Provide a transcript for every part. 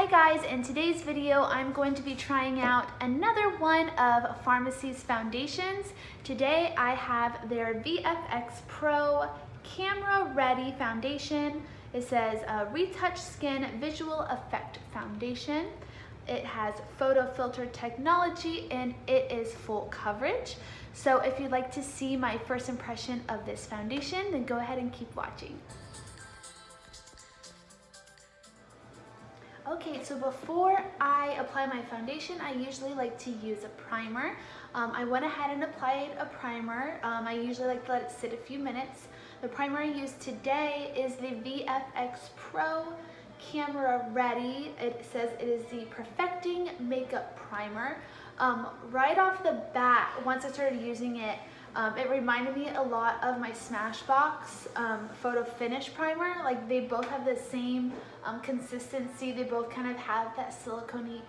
Hi guys, in today's video I'm going to be trying out another one of Farmasi's foundations. Today I have their VFX Pro Camera Ready Foundation. It says Retouch Skin Visual Effect Foundation. It has photo filter technology and it is full coverage. So if you'd like to see my first impression of this foundation, then go ahead and keep watching. Okay, so before I apply my foundation, I usually like to use a primer. I went ahead and applied a primer. I usually like to let it sit a few minutes. The primer I used today is the VFX Pro Camera Ready. It says it is the Perfecting Makeup Primer. Right off the bat, once I started using it, it reminded me a lot of my Smashbox Photo Finish Primer. Like, they both have the same consistency. They both kind of have that silicone-y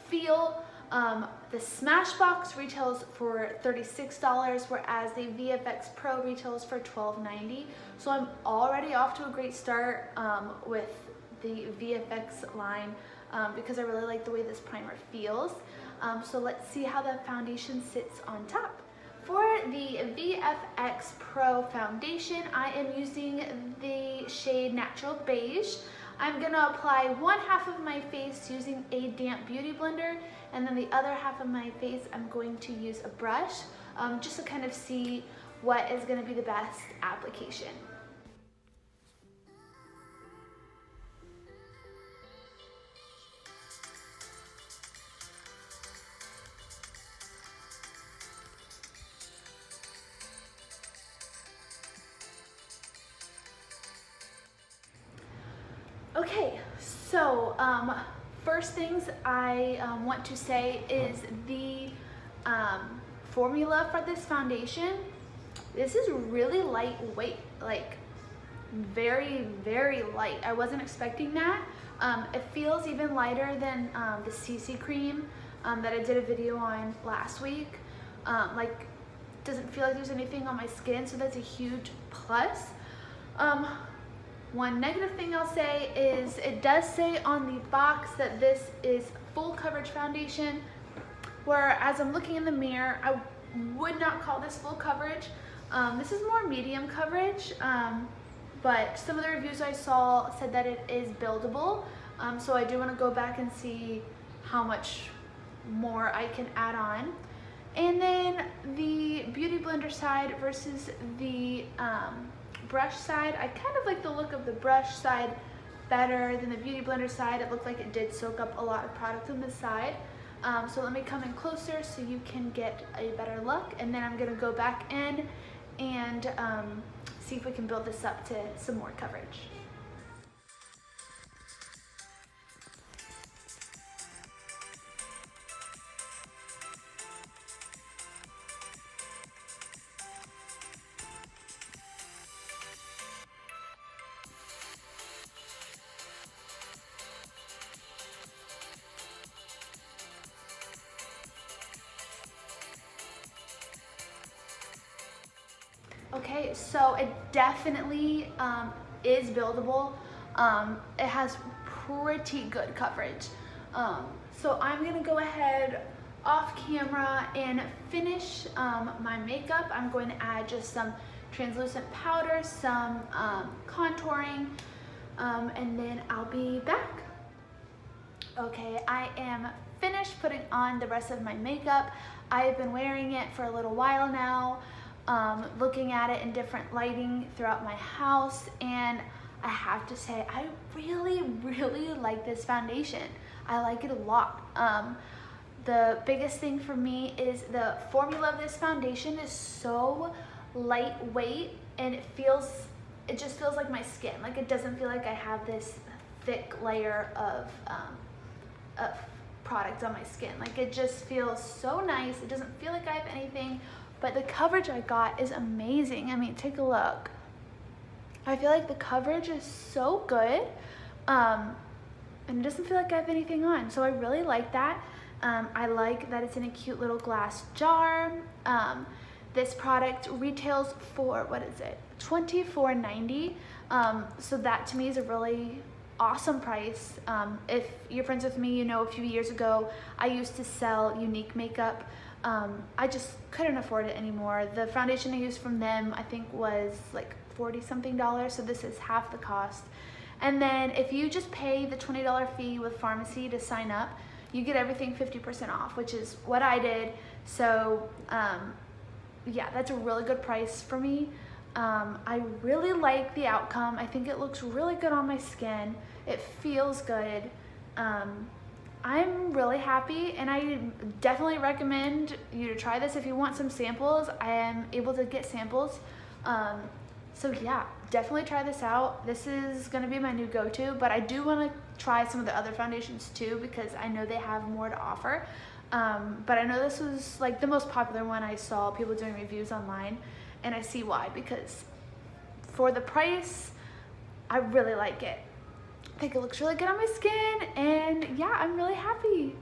feel. The Smashbox retails for $36, whereas the VFX Pro retails for $12.90. So I'm already off to a great start with the VFX line because I really like the way this primer feels. So let's see how the foundation sits on top. For the VFX Pro foundation, I am using the shade Natural Beige. I'm gonna apply one half of my face using a damp beauty blender, and then the other half of my face I'm going to use a brush just to kind of see what is gonna be the best application. Okay, so first things I want to say is the formula for this foundation. This is really lightweight, like very, very light. I wasn't expecting that. It feels even lighter than the CC cream that I did a video on last week. Like, doesn't feel like there's anything on my skin, so that's a huge plus. One negative thing I'll say is it does say on the box that this is full coverage foundation, where as I'm looking in the mirror, I would not call this full coverage. This is more medium coverage, but some of the reviews I saw said that it is buildable. So I do want to go back and see how much more I can add on. And then the beauty blender side versus the brush side, I kind of like the look of the brush side better than the beauty blender side. It looked like it did soak up a lot of product on this side. So let me come in closer so you can get a better look, and then I'm gonna go back in and see if we can build this up to some more coverage. Okay, so it definitely is buildable. It has pretty good coverage. So I'm gonna go ahead off camera and finish my makeup. I'm going to add just some translucent powder, some contouring, and then I'll be back. Okay, I am finished putting on the rest of my makeup. I have been wearing it for a little while now. Looking at it in different lighting throughout my house, and I have to say I really, really like this foundation. I like it a lot. The biggest thing for me is the formula of this foundation is so lightweight, and it just feels like my skin. Like, it doesn't feel like I have this thick layer of product on my skin. Like, it just feels so nice. It doesn't feel like I have anything. But the coverage I got is amazing. I mean, take a look. I feel like the coverage is so good, and it doesn't feel like I have anything on. So I really like that. I like that it's in a cute little glass jar. This product retails for, what is it, $24.90. So that to me is a really awesome price. If you're friends with me, you know a few years ago I used to sell Unique makeup. I just couldn't afford it anymore. The foundation I used from them I think was like 40 something dollars, so this is half the cost. And then if you just pay the $20 fee with Farmasi to sign up, you get everything 50% off, which is what I did. So yeah, that's a really good price for me. I really like the outcome. I think it looks really good on my skin. It feels good. I'm really happy, and I definitely recommend you to try this. If you want some samples, I am able to get samples. So yeah, definitely try this out. This is gonna be my new go-to, but I do wanna try some of the other foundations too because I know they have more to offer. But I know this was like the most popular one I saw people doing reviews online, and I see why, because for the price, I really like it. I think it looks really good on my skin, and yeah, I'm really happy.